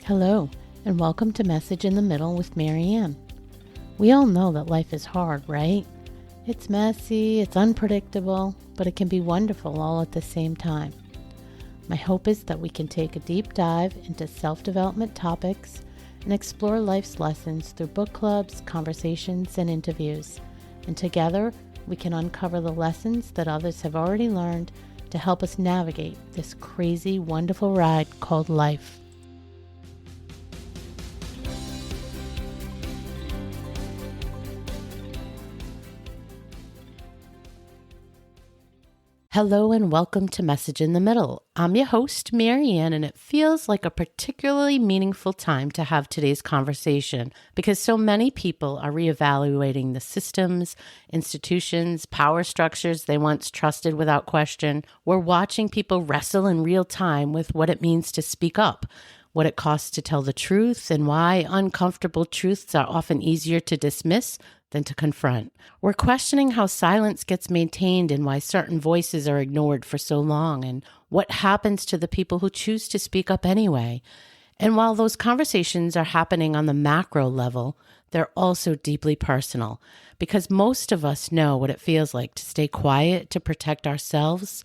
Hello, and welcome to Message in the Middle with Marianne. We all know that life is hard, right? It's messy, it's unpredictable, but it can be wonderful all at the same time. My hope is that we can take a deep dive into self-development topics and explore life's lessons through book clubs, conversations, and interviews. And together, we can uncover the lessons that others have already learned to help us navigate this crazy, wonderful ride called life. Hello and welcome to Message in the Middle. I'm your host, Marianne, and it feels like a particularly meaningful time to have today's conversation because so many people are reevaluating the systems, institutions, power structures they once trusted without question. We're watching people wrestle in real time with what it means to speak up, what it costs to tell the truth, and why uncomfortable truths are often easier to dismiss than to confront. We're questioning how silence gets maintained and why certain voices are ignored for so long, and what happens to the people who choose to speak up anyway. And while those conversations are happening on the macro level, they're also deeply personal, because most of us know what it feels like to stay quiet to protect ourselves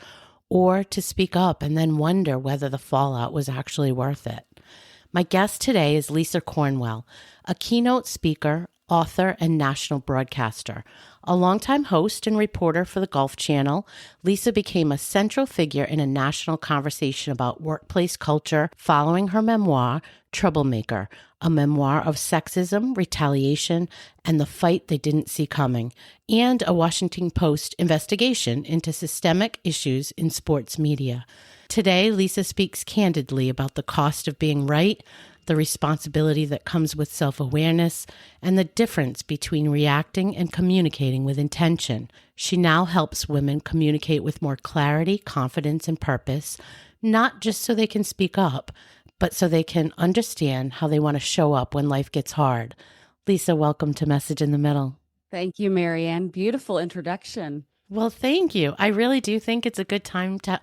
or to speak up and then wonder whether the fallout was actually worth it. My guest today is Lisa Cornwell, a keynote speaker, author, and national broadcaster. A longtime host and reporter for the Golf Channel, Lisa became a central figure in a national conversation about workplace culture following her memoir, Troublemaker, a memoir of sexism, retaliation, and the fight they didn't see coming, and a Washington Post investigation into systemic issues in sports media. Today, Lisa speaks candidly about the cost of being right, the responsibility that comes with self-awareness, and the difference between reacting and communicating with intention. She now helps women communicate with more clarity, confidence, and purpose, not just so they can speak up, but so they can understand how they want to show up when life gets hard. Lisa, welcome to Message in the Middle. Thank you, Marianne. Beautiful introduction. Well, thank you. I really do think it's a good time to,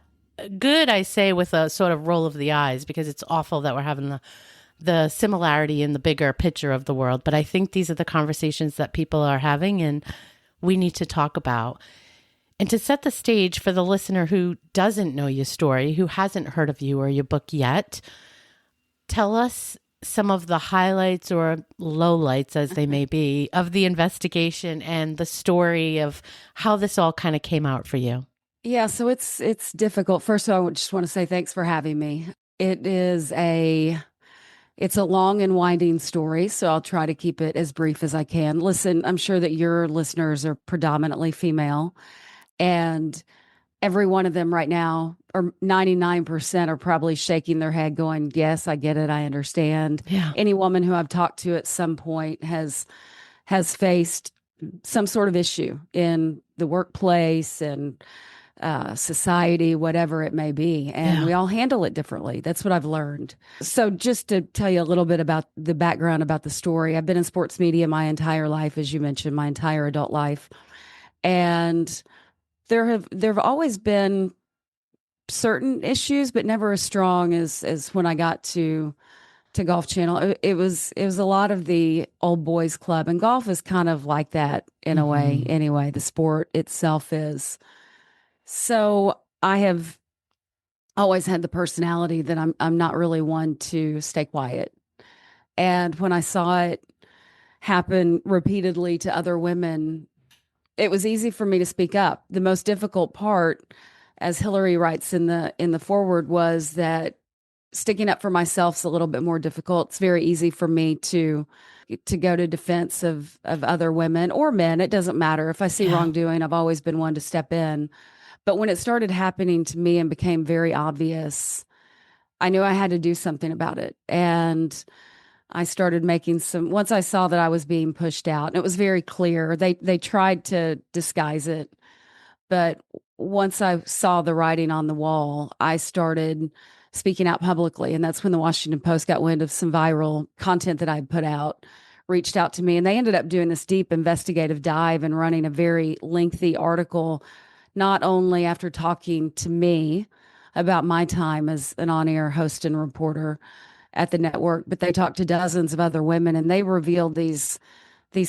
good, I say with a sort of roll of the eyes, because it's awful that we're having the similarity in the bigger picture of the world. But I think these are the conversations that people are having and we need to talk about. And to set the stage for the listener who doesn't know your story, who hasn't heard of you or your book yet, tell us some of the highlights or lowlights, as they may be, of the investigation and the story of how this all kind of came out for you. Yeah, so it's difficult. First of all, I just want to say thanks for having me. It's a long and winding story, so I'll try to keep it as brief as I can. Listen, I'm sure that your listeners are predominantly female, and every one of them right now, or 99%, are probably shaking their head going, yes, I get it, I understand. Yeah. Any woman who I've talked to at some point has faced some sort of issue in the workplace and society, whatever it may be. And we all handle it differently. That's what I've learned. So just to tell you a little bit about the background about the story, I've been in sports media my entire life, as you mentioned, my entire adult life. And there have always been certain issues, but never as strong as when I got to Golf Channel. It was a lot of the old boys club, and golf is kind of like that in a way. Anyway, the sport itself is. So I have always had the personality that I'm not really one to stay quiet. And when I saw it happen repeatedly to other women, it was easy for me to speak up. The most difficult part, as Hillary writes in the foreword, was that sticking up for myself is a little bit more difficult. It's very easy for me to go to defense of other women or men. It doesn't matter. If I see wrongdoing, I've always been one to step in. But when it started happening to me and became very obvious, I knew I had to do something about it. And I started making once I saw that I was being pushed out, and it was very clear, they tried to disguise it. But once I saw the writing on the wall, I started speaking out publicly. And that's when the Washington Post got wind of some viral content that I had put out, reached out to me, and they ended up doing this deep investigative dive and running a very lengthy article, not only after talking to me about my time as an on-air host and reporter, at the network, but they talked to dozens of other women, and they revealed these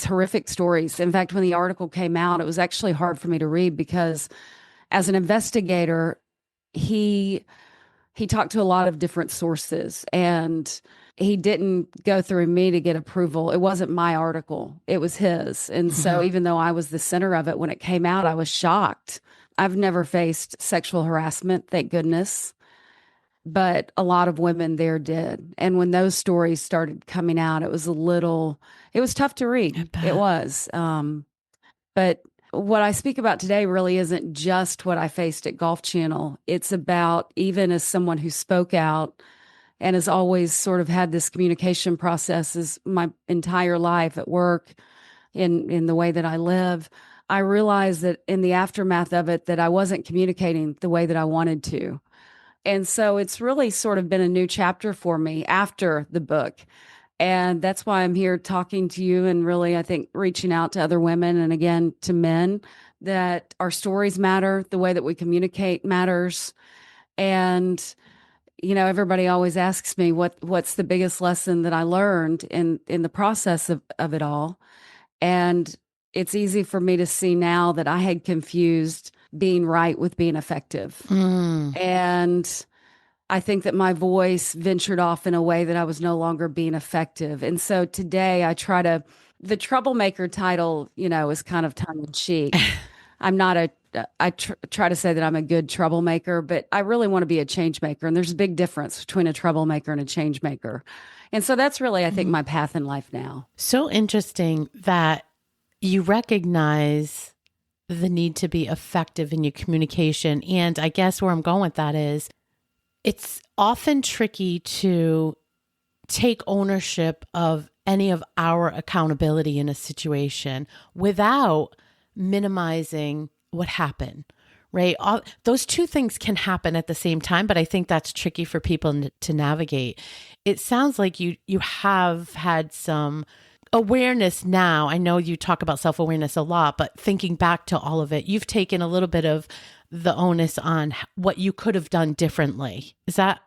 horrific stories. In fact, when the article came out, it was actually hard for me to read because as an investigator, he talked to a lot of different sources, and he didn't go through me to get approval. It wasn't my article. It was his. And so even though I was the center of it when it came out, I was shocked. I've never faced sexual harassment, thank goodness, but a lot of women there did. And when those stories started coming out, it was tough to read. It was. But what I speak about today really isn't just what I faced at Golf Channel. It's about, even as someone who spoke out and has always sort of had this communication process my entire life at work, in the way that I live, I realized that in the aftermath of it, that I wasn't communicating the way that I wanted to. And so it's really sort of been a new chapter for me after the book. And that's why I'm here talking to you, and really, I think, reaching out to other women and again to men, that our stories matter, the way that we communicate matters. And, everybody always asks me what's the biggest lesson that I learned in the process of it all. And it's easy for me to see now that I had confused being right with being effective. And I think that my voice ventured off in a way that I was no longer being effective. And so today the Troublemaker title, is kind of tongue in cheek. I try to say that I'm a good troublemaker, but I really want to be a change maker. And there's a big difference between a troublemaker and a change maker. And so that's really, I think, my path in life now. So interesting that you recognize the need to be effective in your communication. And I guess where I'm going with that is, it's often tricky to take ownership of any of our accountability in a situation without minimizing what happened, right? Those two things can happen at the same time, but I think that's tricky for people to navigate. It sounds like you have had some awareness now. I know you talk about self-awareness a lot, but thinking back to all of it, you've taken a little bit of the onus on what you could have done differently. Is that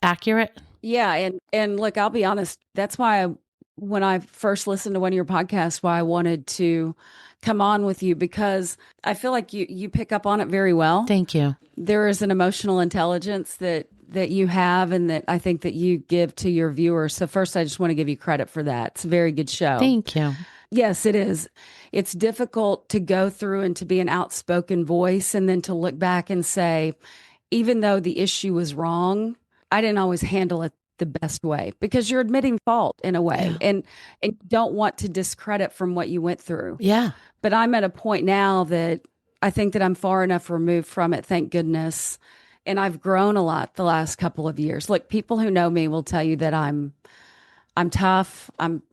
accurate? Yeah. And look, I'll be honest. That's why when I first listened to one of your podcasts, why I wanted to come on with you, because I feel like you pick up on it very well. Thank you. There is an emotional intelligence that you have, and that I think that you give to your viewers. So first, I just want to give you credit for that. It's a very good show. Thank you. Yes, it is. It's difficult to go through and to be an outspoken voice, and then to look back and say, even though the issue was wrong, I didn't always handle it the best way, because you're admitting fault in a way, and don't want to discredit from what you went through. Yeah. But I'm at a point now that I think that I'm far enough removed from it, thank goodness. And I've grown a lot the last couple of years. Look, people who know me will tell you that I'm tough. I'm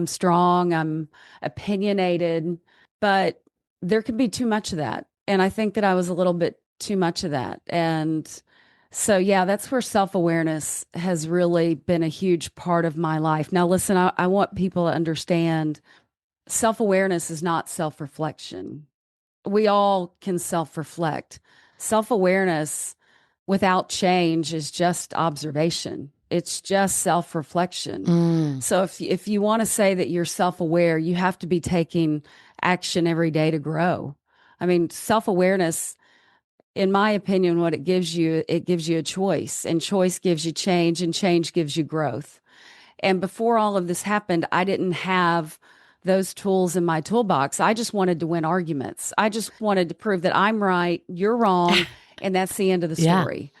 strong. I'm opinionated, but there can be too much of that. And I think that I was a little bit too much of that. And so, yeah, that's where self-awareness has really been a huge part of my life. Now, listen, I want people to understand self-awareness is not self-reflection. We all can self-reflect. Self-awareness without change is just observation. It's just self-reflection. So if you want to say that you're self-aware, you have to be taking action every day to grow. I mean, self-awareness, in my opinion, what it gives you a choice, and choice gives you change, and change gives you growth. And before all of this happened, I didn't have those tools in my toolbox. I just wanted to win arguments. I just wanted to prove that I'm right, you're wrong, and that's the end of the story.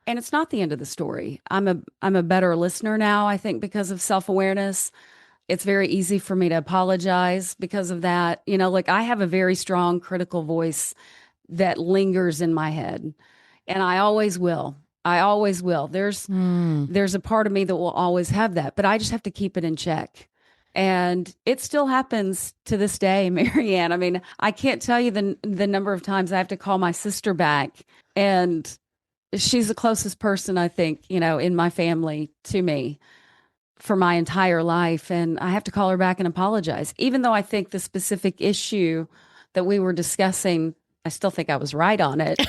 And it's not the end of the story. I'm a better listener now, I think, because of self-awareness. It's very easy for me to apologize because of that. Like, I have a very strong critical voice that lingers in my head, and I always will. There's a part of me that will always have that, but I just have to keep it in check. And it still happens to this day, Marianne. I mean, I can't tell you the number of times I have to call my sister back, and she's the closest person, I think, in my family to me for my entire life. And I have to call her back and apologize, even though I think the specific issue that we were discussing, I still think I was right on it.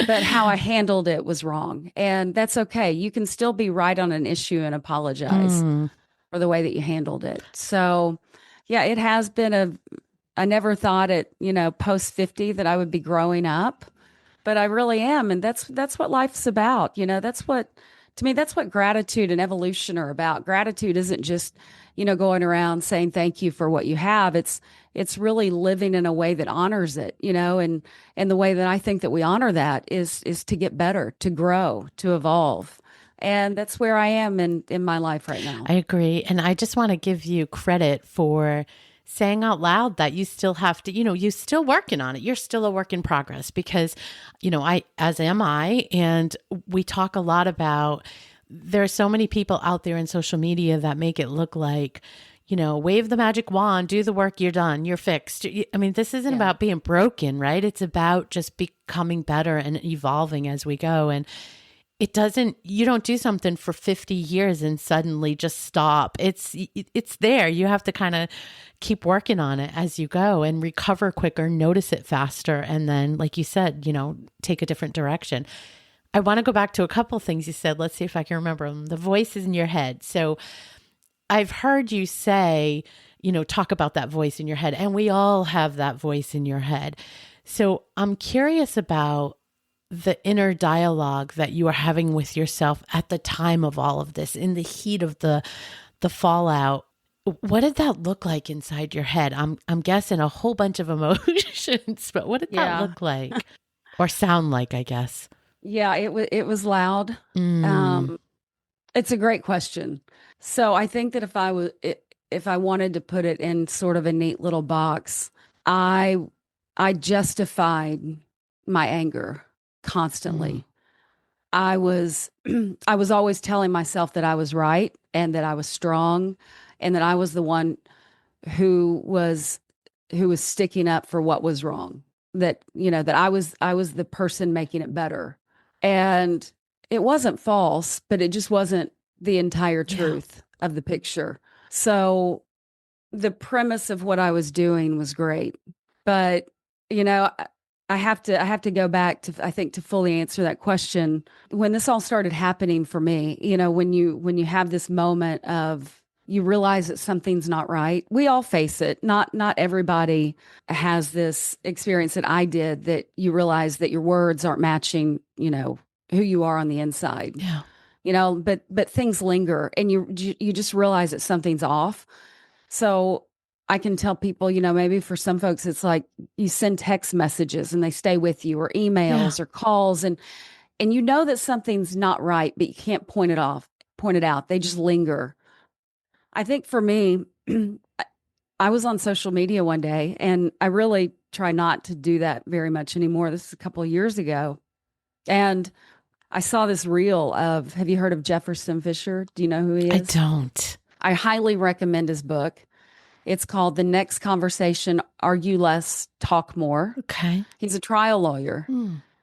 but how I handled it was wrong. And that's okay. You can still be right on an issue and apologize for the way that you handled it. So, yeah, it has been I never thought post 50 that I would be growing up, but I really am. And that's what life's about. To me, that's what gratitude and evolution are about. Gratitude isn't just, going around saying thank you for what you have. It's really living in a way that honors it, and the way that I think that we honor that is to get better, to grow, to evolve. And that's where I am in my life right now. I agree. And I just want to give you credit for saying out loud that you still have to, you're still working on it. You're still a work in progress because, as am I, and we talk a lot about, there are so many people out there in social media that make it look like, wave the magic wand, do the work, you're done, you're fixed. I mean, this isn't about being broken, right? It's about just becoming better and evolving as we go. And you don't do something for 50 years and suddenly just stop. It's there. You have to kind of keep working on it as you go and recover quicker, notice it faster. And then, like you said, take a different direction. I want to go back to a couple of things you said. Let's see if I can remember them. The voices in your head. So I've heard you say, talk about that voice in your head, and we all have that voice in your head. So I'm curious about the inner dialogue that you are having with yourself at the time of all of this, in the heat of the fallout. What did that look like inside your head? I'm guessing a whole bunch of emotions, but what did that look like or sound like, I guess? Yeah, it was loud. It's a great question. So I think that if I wanted to put it in sort of a neat little box, I justified my anger constantly. I was always telling myself that I was right and that I was strong and that I was the one who was sticking up for what was wrong. That that I was the person making it better. And it wasn't false, but it just wasn't the entire truth of the picture. So the premise of what I was doing was great, but I have to go back to, I think, to fully answer that question. When this all started happening for me, when you have this moment of, you realize that something's not right. We all face it. Not everybody has this experience that I did, that you realize that your words aren't matching, who you are on the inside. Yeah. But things linger, and you just realize that something's off. So I can tell people, maybe for some folks, it's like you send text messages and they stay with you, or emails or calls, and that something's not right, but you can't point it out. They just linger. I think for me, I was on social media one day, and I really try not to do that very much anymore. This is a couple of years ago. And I saw this reel of, have you heard of Jefferson Fisher? Do you know who he is? I don't. I highly recommend his book. It's called The Next Conversation, Argue Less, Talk More. Okay. He's a trial lawyer.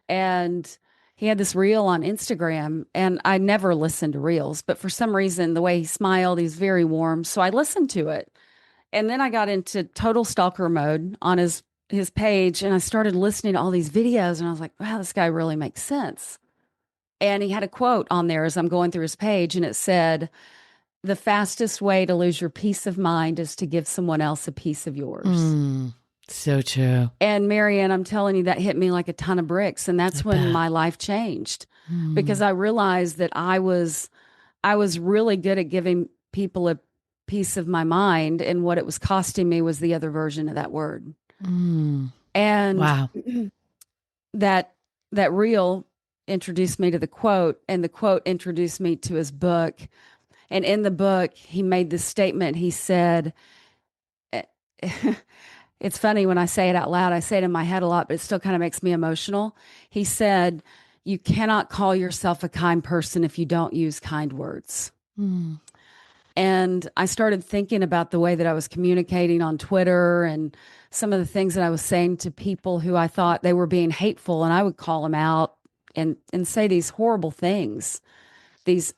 And he had this reel on Instagram, and I never listened to reels, but for some reason, the way he smiled, he's very warm. So I listened to it. And then I got into total stalker mode on his page, and I started listening to all these videos, and I was like, wow, this guy really makes sense. And he had a quote on there as I'm going through his page, and it said, "The fastest way to lose your peace of mind is to give someone else a piece of yours." So true. And Marianne, I'm telling you, that hit me like a ton of bricks. And that's when my life changed, because I realized that I was really good at giving people a piece of my mind. And what it was costing me was the other version of that word. And wow. that reel introduced me to the quote, and the quote introduced me to his book. And in the book, he made this statement. He said, it's funny when I say it out loud, I say it in my head a lot, but it still kind of makes me emotional. He said, "You cannot call yourself a kind person if you don't use kind words." And I started thinking about the way that I was communicating on Twitter, and some of the things that I was saying to people who I thought they were being hateful, and I would call them out and say these horrible things, these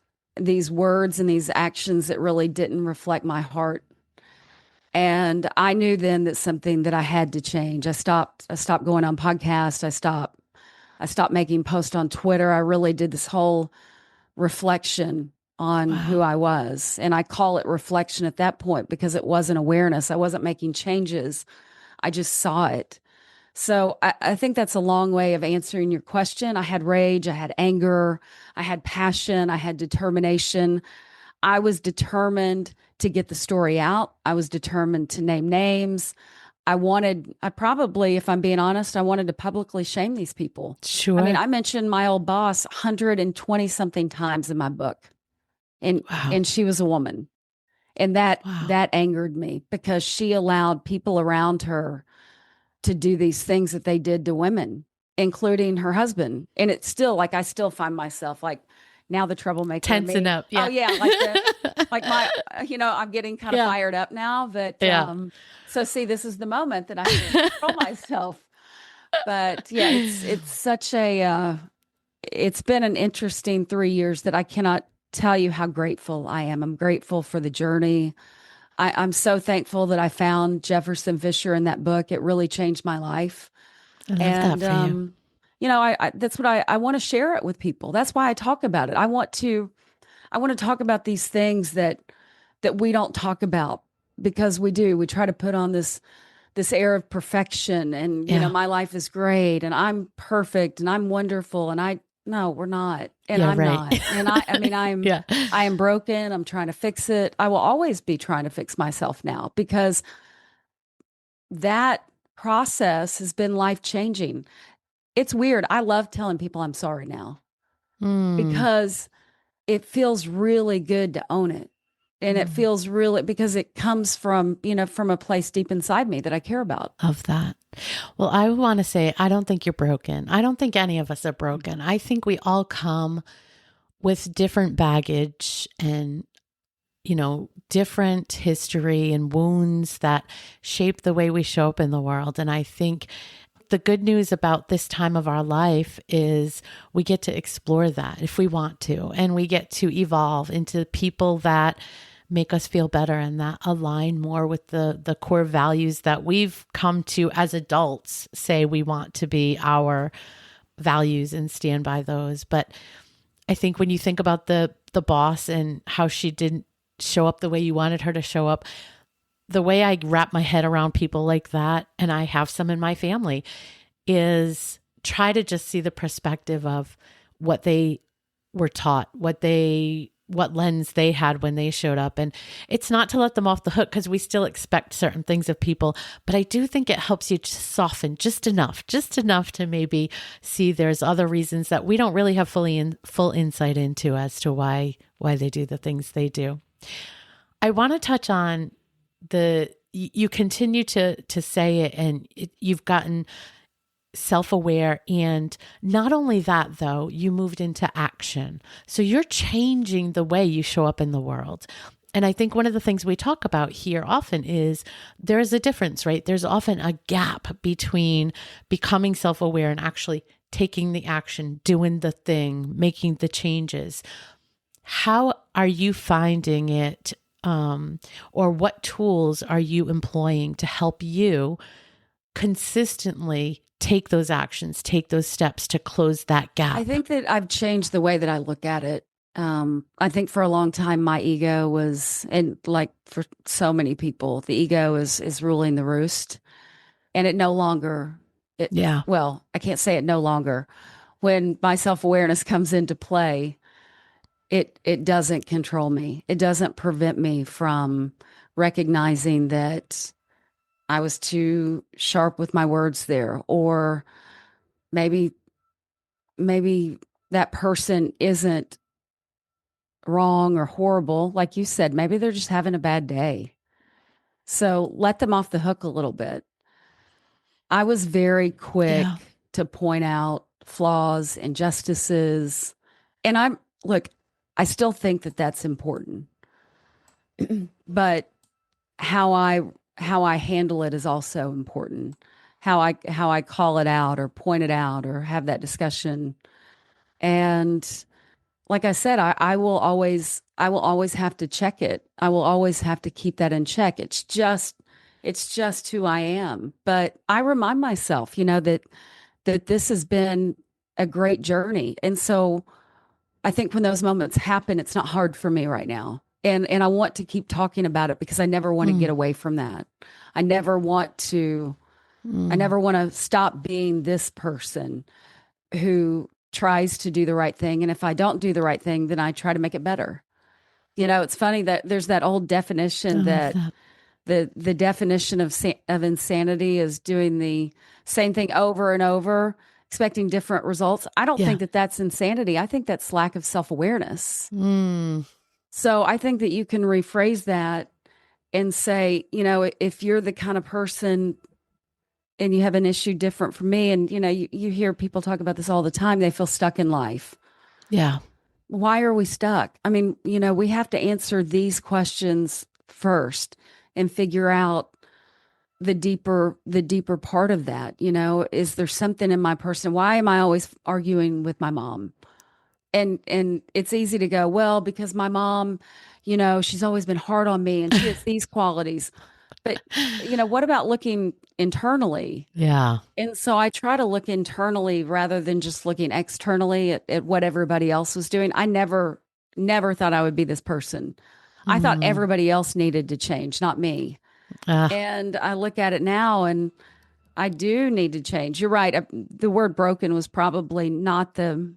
words and these actions that really didn't reflect my heart. And I knew then that something that I had to change. I stopped going on podcasts. I stopped I stopped making posts on Twitter. I really did this whole reflection on who Wow. I was. And I call it reflection at that point because it wasn't awareness. I wasn't making changes. I just saw it. So I think that's a long way of answering your question. I had rage, I had anger, I had passion, I had determination. I was determined to get the story out. I was determined to name names. I probably, if I'm being honest, I wanted to publicly shame these people. I mean, Sure. I mentioned my old boss 120 something times in my book, and Wow. she was a woman. And Wow. that angered me because she allowed people around her to do these things that they did to women, including her husband. And it's still like, I still find myself like now the troublemaker in Tensing me. up. Oh Yeah. yeah. Like my, I'm getting kind of Yeah. fired up now, but, Yeah. so see, this is the moment that I have to control myself. But yeah, it's such it's been an interesting 3 years that I cannot tell you how grateful I am. I'm grateful for the journey. I'm so thankful that I found Jefferson Fisher in that book. It really changed my life. I love that And, for you. I that's what I want to share it with people. That's why I talk about it. I want to talk about these things that we don't talk about because we try to put on this air of perfection and, Yeah. my life is great and I'm perfect and I'm wonderful. And no, we're not. And Yeah. I'm Right. not. And I mean, Yeah. I am broken. I'm trying to fix it. I will always be trying to fix myself now because that process has been life changing. It's weird. I love telling people I'm sorry now Mm. because it feels really good to own it. And it Mm. feels really because it comes from, from a place deep inside me that I care about. Love that. Well, I want to say, I don't think you're broken. I don't think any of us are broken. I think we all come with different baggage and, different history and wounds that shape the way we show up in the world. And I think the good news about this time of our life is we get to explore that if we want to, and we get to evolve into people that make us feel better and that align more with the core values that we've come to as adults say we want to be our values and stand by those. But I think when you think about the boss and how she didn't show up the way you wanted her to show up, the way I wrap my head around people like that, and I have some in my family, is try to just see the perspective of what they were taught, what lens they had when they showed up. And it's not to let them off the hook because we still expect certain things of people, but I do think it helps you to soften just enough to maybe see there's other reasons that we don't really have full insight into as to why they do the things they do. I want to touch on you continue to say it, and you've gotten self-aware. And not only that, though, you moved into action. So you're changing the way you show up in the world. And I think one of the things we talk about here often is there's a difference, right? There's often a gap between becoming self-aware and actually taking the action, doing the thing, making the changes. How are you finding it? Or what tools are you employing to help you consistently take those actions, take those steps to close that gap? I think that I've changed the way that I look at it. I think for a long time, my ego was, and like for so many people, the ego is ruling the roost, and it no longer, Yeah. well, I can't say it no longer. When my self-awareness comes into play, it doesn't control me. It doesn't prevent me from recognizing that I was too sharp with my words there, or maybe that person isn't wrong or horrible. Like you said, maybe they're just having a bad day. So let them off the hook a little bit. I was very Yeah. quick to point out flaws, injustices. And look, I still think that that's important, but how I handle it is also important. How I call it out or point it out or have that discussion. And like I said, I will always have to check it. I will always have to keep that in check. It's just who I am. But I remind myself, that this has been a great journey. And so I think when those moments happen, it's not hard for me right now. And I want to keep talking about it because I never want to get Mm, away from that. I never want to I mm. never want to stop being this person who tries to do the right thing. And if I don't do the right thing, then I try to make it better. It's funny that there's that old I definition love that that. the definition of insanity is doing the same thing over and over, expecting different results. I don't Yeah. think that that's insanity. I think that's lack of self-awareness. Mm, So I think that you can rephrase that and say, if you're the kind of person and you have an issue different from me, and you hear people talk about this all the time, they feel stuck in life. yeah. Why are we stuck? I mean, we have to answer these questions first and figure out the deeper part of that. Is there something in my person? Why am I always arguing with my mom? And it's easy to go, well, because my mom, she's always been hard on me and she has these qualities. But what about looking internally? Yeah. And so I try to look internally rather than just looking externally at what everybody else was doing. I never thought I would be this person. I thought Mm. everybody else needed to change, not me. Ah, And I look at it now and I do need to change. You're right. The word broken was probably not the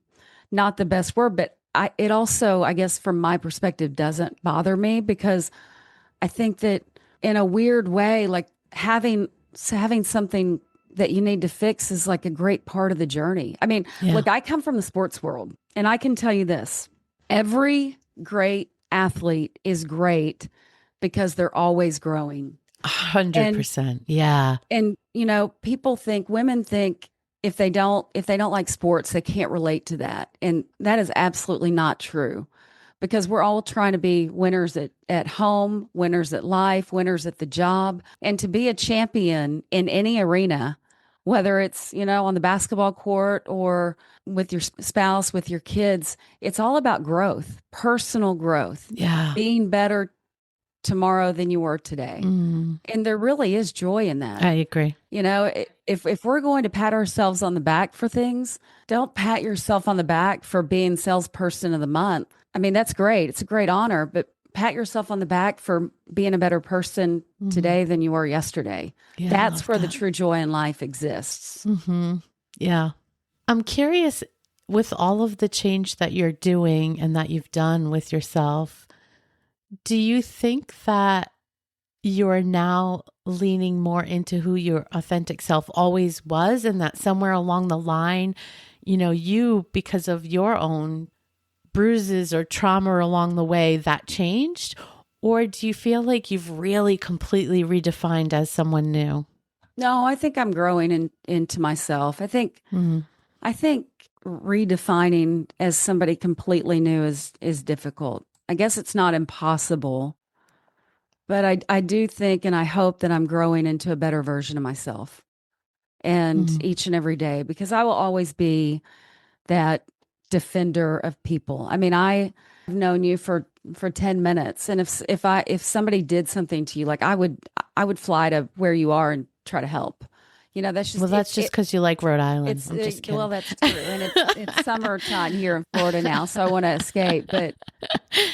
best word, but it also, I guess from my perspective, doesn't bother me because I think that in a weird way, like having something that you need to fix is like a great part of the journey. I mean, yeah. look, I come from the sports world and I can tell you this. Every great athlete is great because they're always growing. And 100%. Yeah. people think, women think if they don't like sports, they can't relate to that. And that is absolutely not true because we're all trying to be winners at home, winners at life, winners at the job. And to be a champion in any arena, whether it's, on the basketball court or with your spouse, with your kids, it's all about growth, personal growth, Yeah. being better tomorrow than you were today. Mm, And there really is joy in that. I agree. If we're going to pat ourselves on the back for things, don't pat yourself on the back for being salesperson of the month. I mean, that's great. It's a great honor, but pat yourself on the back for being a better person Mm, today than you were yesterday. yeah. I That's love where the that. true joy in life exists. Hmm. Yeah. I'm curious with all of the change that you're doing and that you've done with yourself, do you think that you're now leaning more into who your authentic self always was, and that somewhere along the line, you, because of your own bruises or trauma along the way, that changed? Or do you feel like you've really completely redefined as someone new? No, I think I'm growing into myself. Mm, I think redefining as somebody completely new is difficult. I guess it's not impossible, but I do think and I hope that I'm growing into a better version of myself and mm, each and every day because I will always be that defender of people. I mean, I've known you for 10 minutes and if somebody did something to you, like I would fly to where you are and try to help. That's well, just that's just because you like Rhode Island. I'm just well, kidding. that's true. And it's summertime here in Florida now, so I want to escape, but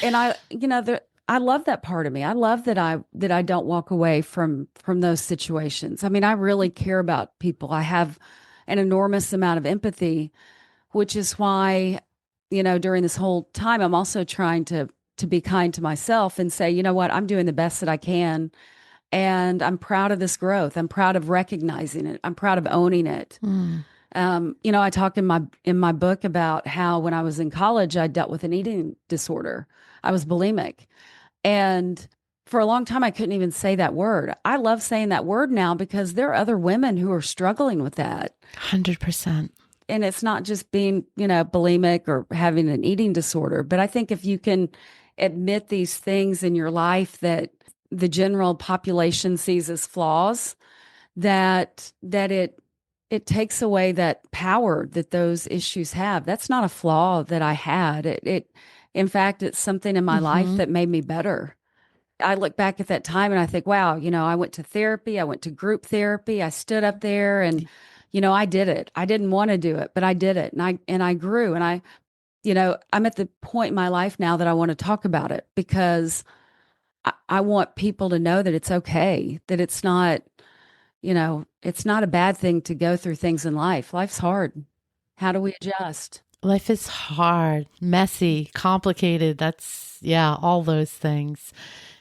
and I love that part of me. I love that I don't walk away from those situations. I mean, I really care about people. I have an enormous amount of empathy, which is why, during this whole time, I'm also trying to be kind to myself and say, you know what, I'm doing the best that I can, and I'm proud of this growth. I'm proud of recognizing it. I'm proud of owning it. Mm, I talk in my book about how when I was in college, I dealt with an eating disorder. I was bulimic. And for a long time, I couldn't even say that word. I love saying that word now because there are other women who are struggling with that. 100%. And it's not just being, bulimic or having an eating disorder. But I think if you can admit these things in your life that the general population sees as flaws, that it takes away that power that those issues have. That's not a flaw that I had. It in fact, it's something in my life Hmm. that made me better. I look back at that time and I think, wow, I went to therapy, I went to group therapy, I stood up there and I did it. I didn't want to do it, but I did it. And I grew, and I'm at the point in my life now that I want to talk about it because I want people to know that it's okay, that it's not a bad thing to go through things in life. Life's hard. How do we adjust? Life is hard, messy, complicated. That's, yeah, all those things.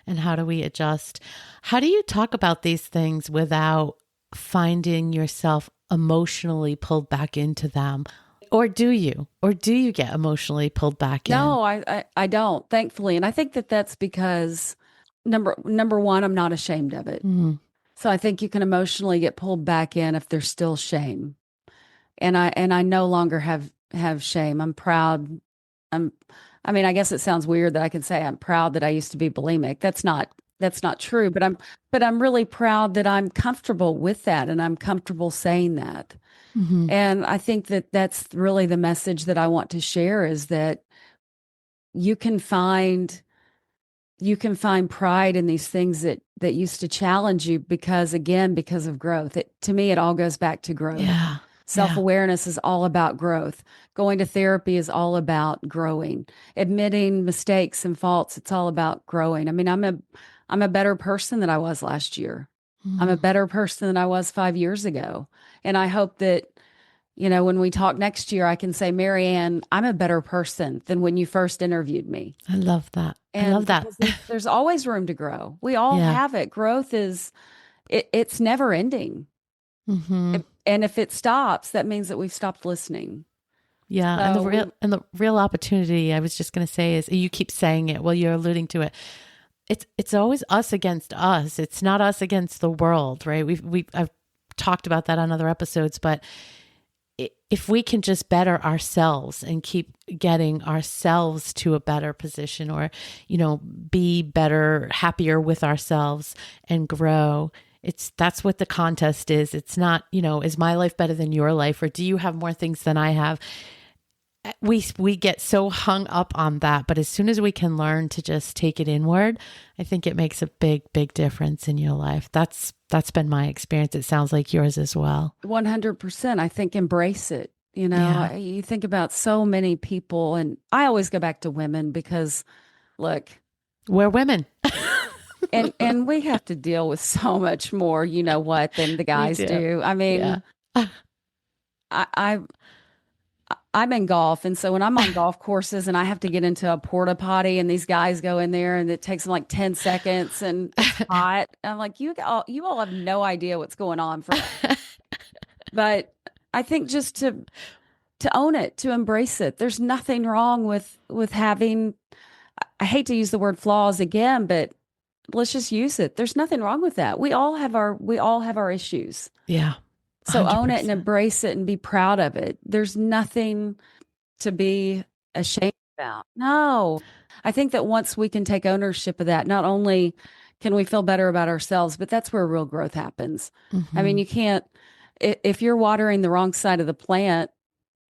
And how do we adjust? How do you talk about these things without finding yourself emotionally pulled back into them? Or do you? Or do you get emotionally pulled back in? No, I don't, thankfully. And I think that that's because number one, I'm not ashamed of it. Mm, So I think you can emotionally get pulled back in if there's still shame. And I no longer have shame. I'm proud. I'm I mean, I guess it sounds weird that I can say I'm proud that I used to be bulimic. That's not true, but I'm really proud that I'm comfortable with that and I'm comfortable saying that. hmm. And I think that that's really the message that I want to share is that you can find you can find pride in these things that used to challenge you because of growth. To me, it all goes back to growth. Yeah. Self Yeah. awareness is all about growth. Going to therapy is all about growing. Admitting mistakes and faults, it's all about growing. I mean, I'm a better person than I was last year. I'm a Mm. better person than I was 5 years ago. And I hope that, when we talk next year, I can say, Marianne, I'm a better person than when you first interviewed me. I love that. I love And that. because there's always room to grow. We all Yeah. have it. Growth it's never ending. Hmm. And if it stops, that means that we've stopped listening. Yeah. And So we the real opportunity, I was just going to say, is you keep saying it. Well, you're alluding to it. It's always us against us. It's not us against the world, right? I've talked about that on other episodes, but if we can just better ourselves and keep getting ourselves to a better position, or, be better, happier with ourselves and grow, that's what the contest is. It's not, is my life better than your life, or do you have more things than I have? We get so hung up on that, but as soon as we can learn to just take it inward, I think it makes a big difference in your life. That's been my experience. It sounds like yours as well. 100%, I think, embrace it. Yeah. You think about so many people, and I always go back to women because, look, We're women. and we have to deal with so much more, than the We guys do. do. I Yeah. mean, I, I'm in golf, and so when I'm on golf courses and I have to get into a porta potty, and these guys go in there, and it takes them like 10 seconds, and it's hot. I'm like, you all have no idea what's going on for us. But I think just to own it, to embrace it. There's nothing wrong with having. I hate to use the word flaws again, but let's just use it. There's nothing wrong with that. We all have our issues. Yeah. So own it and 100%. embrace it and be proud of it. There's nothing to be ashamed about. No. I think that once we can take ownership of that, not only can we feel better about ourselves, but that's where real growth happens. I mean, Hmm. you can't, if you're watering the wrong side of the plant,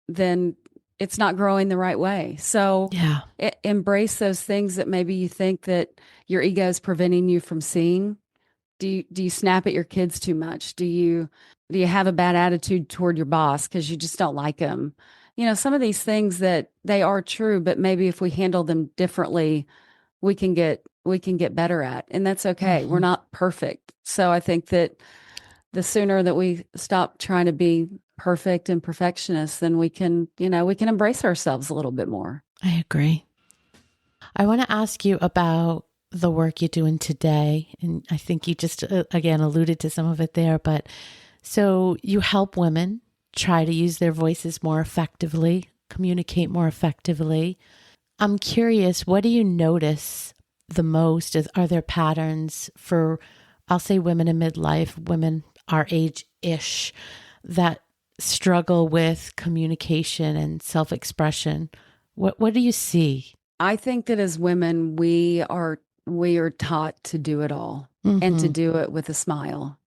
then it's not growing the right way. So Yeah. embrace those things that maybe you think that your ego is preventing you from seeing. Do you snap at your kids too much? Do you have a bad attitude toward your boss because you just don't like them? Some of these things that they are true, but maybe if we handle them differently, we can get better at, and that's okay. We're Hmm. not perfect. So I think that the sooner that we stop trying to be perfect and perfectionists, then we can embrace ourselves a little bit more. I agree. I want to ask you about the work you're doing today. And I think you just, again, alluded to some of it there. But so you help women try to use their voices more effectively, communicate more effectively. I'm curious, what do you notice the most? Are there patterns for, I'll say, women in midlife, women our age-ish, that struggle with communication and self-expression? What do you see? I think that as women, we are taught to do it all and to Mm-hmm. do it with a smile.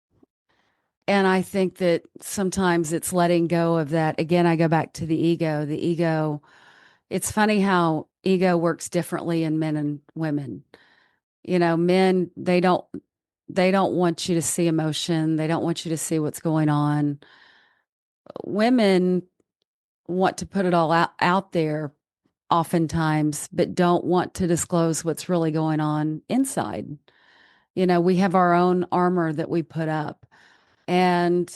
And I think that sometimes it's letting go of that. Again, I go back to the ego. The ego, it's funny how ego works differently in men and women. Men, they don't want you to see emotion. They don't want you to see what's going on. women want to put it all out there oftentimes, but don't want to disclose what's really going on inside. We have our own armor that we put up. And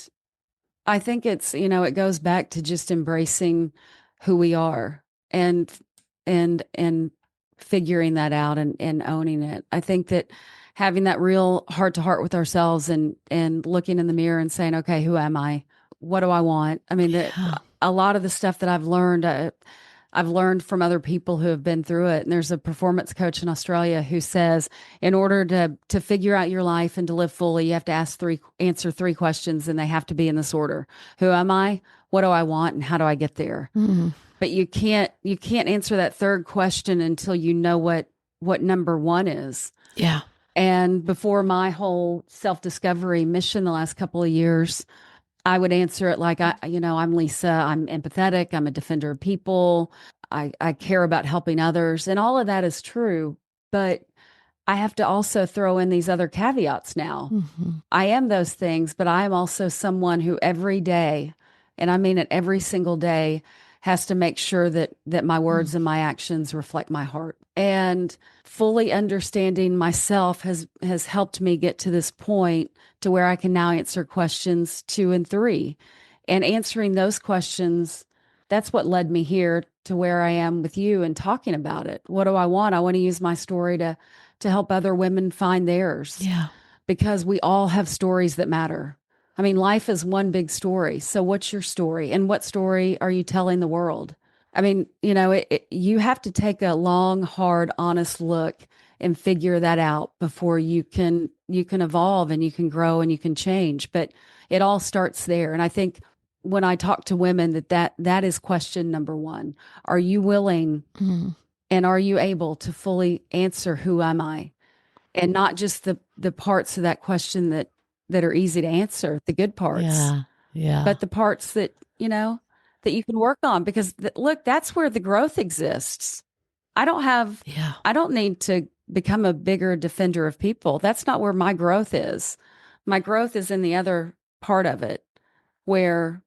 I think it goes back to just embracing who we are and and figuring that out and owning it. I think that having that real heart to heart with ourselves and looking in the mirror and saying, okay, who am I? What do I want? I mean, a lot of the stuff that I've learned from other people who have been through it. And there's a performance coach in Australia who says, in order to figure out your life and to live fully, you have to answer three questions, and they have to be in this order. Who am I? What do I want? And how do I get there? But you can't answer that third question until you know what number one is. Yeah. And before my whole self-discovery mission the last couple of years, I would answer it like, I'm Lisa, I'm empathetic, I'm a defender of people, I care about helping others. And all of that is true. But I have to also throw in these other caveats now. I am those things, but I am also someone who every day, and I mean it every single day, has to make sure that my words and my actions reflect my heart. And fully understanding myself has helped me get to this point to where I can now answer questions 2 and 3. And answering those questions, that's what led me here to where I am with you and talking about it. What do I want? I want to use my story to help other women find theirs. Yeah. Because we all have stories that matter. I mean, life is one big story. So what's your story? And what story are you telling the world? I mean, you have to take a long, hard, honest look and figure that out before you can evolve and you can grow and you can change. But it all starts there. And I think when I talk to women, that is question number one. Are you willing and are you able to fully answer who am I? And not just the parts of that question that are easy to answer, the good parts, but the parts that you can work on, because look, that's where the growth exists. I don't need to become a bigger defender of people. That's not where my growth is. My growth is in the other part of it, where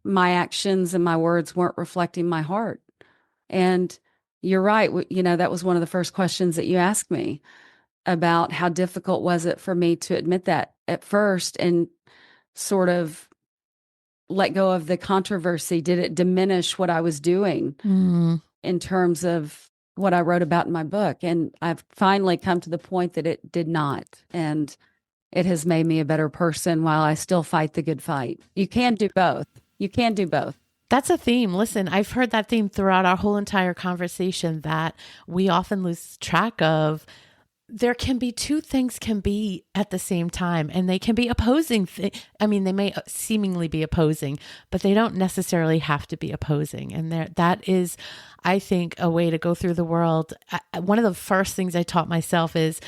my actions and my words weren't reflecting my heart. And you're right. That was one of the first questions that you asked me, about how difficult was it for me to admit that at first and sort of let go of the controversy. Did it diminish what I was doing in terms of what I wrote about in my book? And I've finally come to the point that it did not. And it has made me a better person while I still fight the good fight. You can do both. You can do both. That's a theme. Listen, I've heard that theme throughout our whole entire conversation, that we often lose track of. There can be two things can be at the same time, and they can be opposing. I mean, they may seemingly be opposing, but they don't necessarily have to be opposing. And that is, I think, a way to go through the world. One of the first things I taught myself is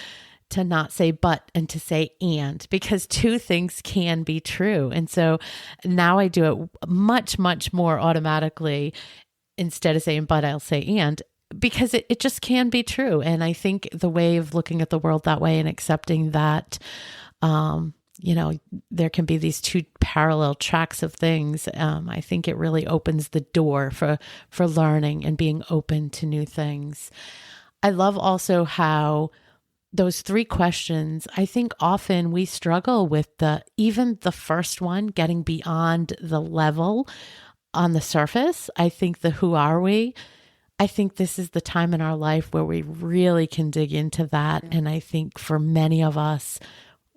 to not say but and to say and, because two things can be true. And so now I do it much, much more automatically. Instead of saying but, I'll say and, because it just can be true. And I think the way of looking at the world that way and accepting that, there can be these two parallel tracks of things. I think it really opens the door for learning and being open to new things. I love also how those three questions, I think often we struggle with even the first one, getting beyond the level on the surface. I think the who are we? I think this is the time in our life where we really can dig into that. And I think for many of us,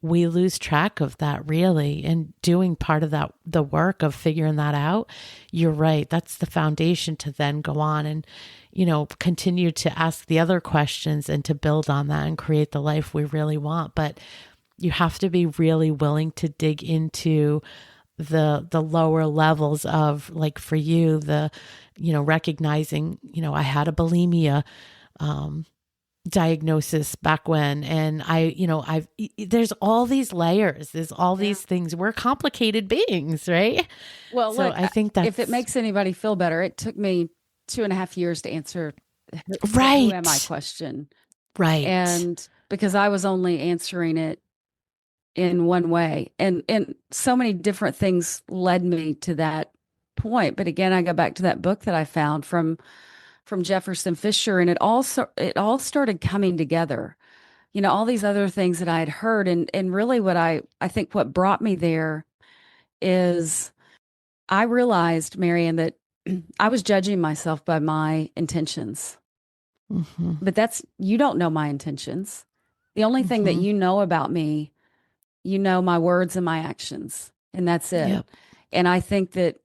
we lose track of that really, and doing part of that, the work of figuring that out. You're right. That's the foundation to then go on and, continue to ask the other questions and to build on that and create the life we really want. But you have to be really willing to dig into the lower levels of, like for you, recognizing, I had a bulimia diagnosis back when, and there's all these layers, there's all these things. We're complicated beings, right? Well, so look, I think that if it makes anybody feel better, it took me 2.5 years to answer right. Who am I question. Right. And because I was only answering it in one way, and so many different things led me to that point. But again, I go back to that book that I found from Jefferson Fisher, and it all started coming together. All these other things that I had heard, and really what I think what brought me there is I realized, Marianne, that I was judging myself by my intentions. Mm-hmm. But you don't know my intentions. The only thing that Mm-hmm. you know about me, you know my words and my actions, and that's it. Yep. And I think that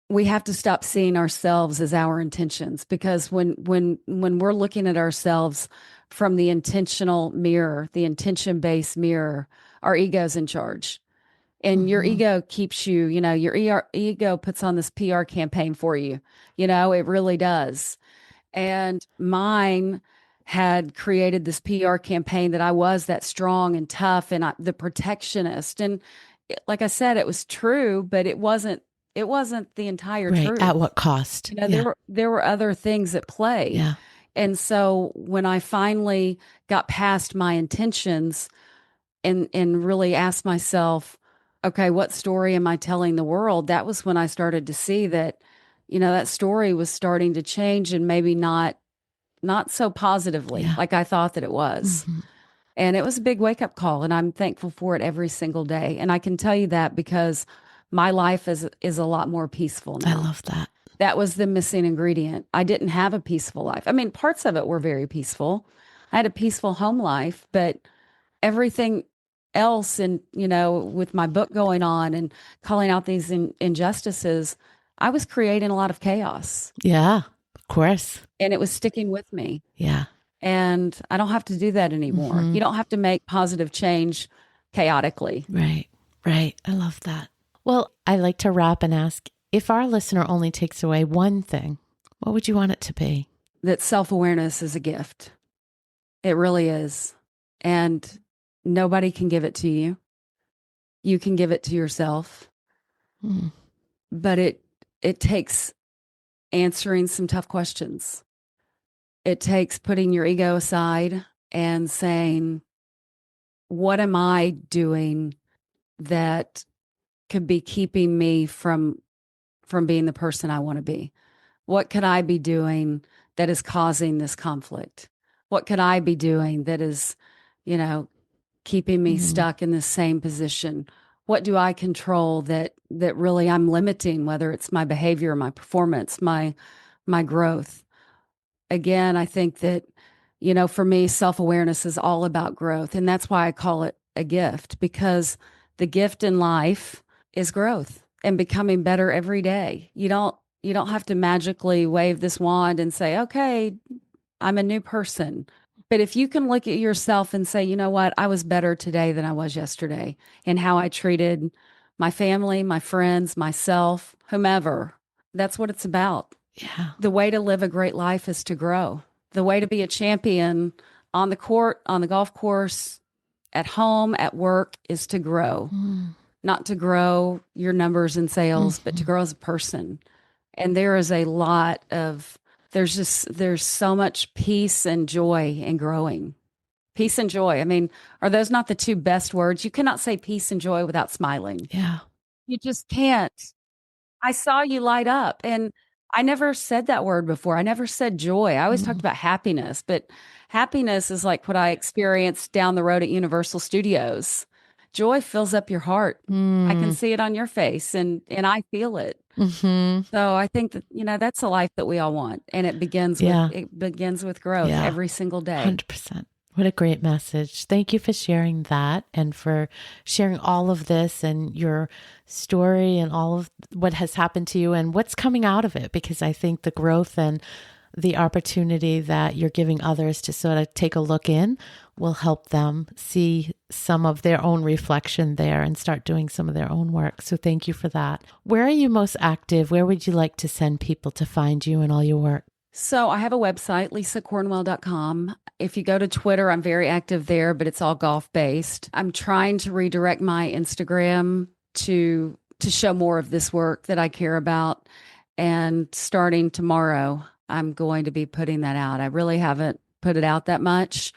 we have to stop seeing ourselves as our intentions, because when we're looking at ourselves from the intentional mirror, the intention-based mirror, our ego's in charge. And your Mm-hmm. ego keeps you, your ego puts on this PR campaign for you. It really does. And mine had created this PR campaign that I was that strong and tough and the protectionist. And like I said, it was true, but it wasn't the entire Right. At truth. what cost? There Yeah. were other things at play. Yeah. And so when I finally got past my intentions and really asked myself, okay, what story am I telling the world? That was when I started to see that, that story was starting to change, and maybe not so positively Yeah. like I thought that it was. Mm-hmm. And it was a big wake up call, and I'm thankful for it every single day. And I can tell you that because my life is a lot more peaceful I now. love that. That was the missing ingredient. I didn't have a peaceful life. I mean, parts of it were very peaceful. I had a peaceful home life, but everything else, and with my book going on and calling out these injustices, I was creating a lot of chaos, Yeah. Of course. and it was sticking with me. Yeah. And I don't have to do that anymore. Mm-hmm. You don't have to make positive change chaotically. Right. Right. I love that. Well, I like to wrap and ask, if our listener only takes away one thing, what would you want it to be? That self-awareness is a gift. It really is. And nobody can give it to you. You can give it to yourself, Mm. but it takes answering some tough questions. It takes putting your ego aside and saying, what am I doing that could be keeping me from being the person I want to be? What could I be doing that is causing this conflict? What could I be doing that is, keeping me Mm. stuck in the same position? What do I control that really I'm limiting, whether it's my behavior, my performance, my growth? Again, I think that, for me, self-awareness is all about growth. And that's why I call it a gift, because the gift in life is growth and becoming better every day. You don't have to magically wave this wand and say, okay, I'm a new person. But if you can look at yourself and say, you know what, I was better today than I was yesterday, and how I treated my family, my friends, myself, whomever, that's what it's about. Yeah. The way to live a great life is to grow. The way to be a champion on the court, on the golf course, at home, at work, is to grow. Mm. Not to grow your numbers and sales, but to Mm-hmm. grow as a person. And there is a lot of, there's so much peace and joy in growing. Peace and joy. I mean, are those not the two best words? You cannot say peace and joy without smiling. Yeah. You just can't. I saw you light up, and I never said that word before. I never said joy. I always talked Mm. about happiness, but happiness is like what I experienced down the road at Universal Studios. Joy fills up your heart. I can Mm. see it on your face, and I feel it. Mm-hmm. So I think that, that's a life that we all want. And Yeah. it begins with growth Yeah. every single day. 100%. What a great message. Thank you for sharing that and for sharing all of this and your story and all of what has happened to you and what's coming out of it, because I think the growth and the opportunity that you're giving others to sort of take a look in will help them see some of their own reflection there and start doing some of their own work. So thank you for that. Where are you most active? Where would you like to send people to find you and all your work? So I have a website, lisacornwell.com. If you go to Twitter, I'm very active there, but it's all golf based. I'm trying to redirect my Instagram to show more of this work that I care about. And starting tomorrow, I'm going to be putting that out. I really haven't put it out that much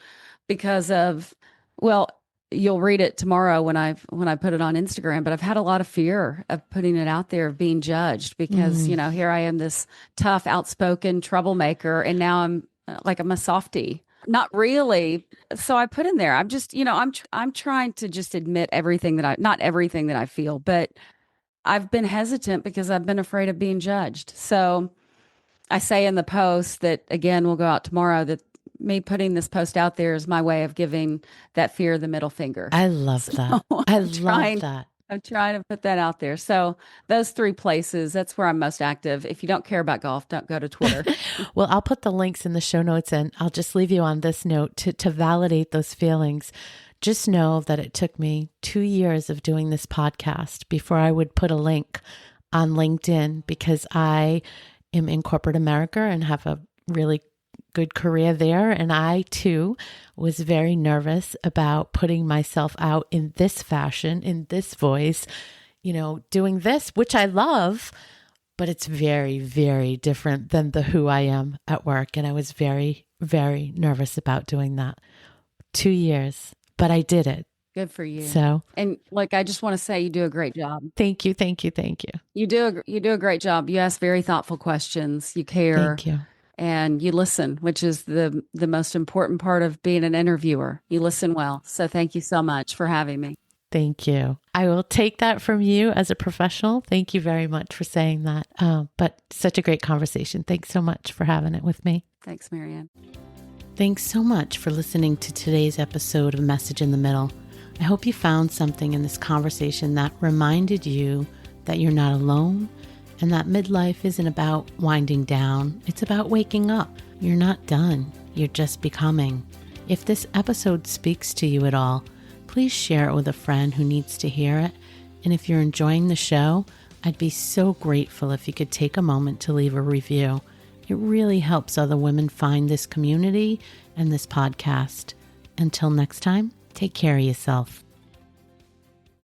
because of, well, you'll read it tomorrow when I put it on Instagram, but I've had a lot of fear of putting it out there, of being judged, because, here I am, this tough, outspoken troublemaker, and now I'm I'm a softie. Not really. So I put in there, I'm just, I'm trying to just admit not everything that I feel, but I've been hesitant because I've been afraid of being judged. So I say in the post that, again, will go out tomorrow, that me putting this post out there is my way of giving that fear the middle finger. I love that. I love that. I'm trying to put that out there. So those 3 places, that's where I'm most active. If you don't care about golf, don't go to Twitter. Well, I'll put the links in the show notes, and I'll just leave you on this note to validate those feelings. Just know that it took me 2 years of doing this podcast before I would put a link on LinkedIn, because I am in corporate America and have a really good career there. And I too was very nervous about putting myself out in this fashion, in this voice, doing this, which I love, but it's very, very different than the who I am at work. And I was very, very nervous about doing that. 2 years, but I did it. Good for you. So, and I just want to say, you do a great job. Thank you. Thank you. Thank you. You do a great job. You ask very thoughtful questions. You care. Thank you. And you listen, which is the most important part of being an interviewer. You listen well. So thank you so much for having me. Thank you. I will take that from you as a professional. Thank you very much for saying that. But such a great conversation. Thanks so much for having it with me. Thanks, Marianne. Thanks so much for listening to today's episode of Message in the Middle. I hope you found something in this conversation that reminded you that you're not alone, and that midlife isn't about winding down. It's about waking up. You're not done. You're just becoming. If this episode speaks to you at all, please share it with a friend who needs to hear it. And if you're enjoying the show, I'd be so grateful if you could take a moment to leave a review. It really helps other women find this community and this podcast. Until next time, take care of yourself.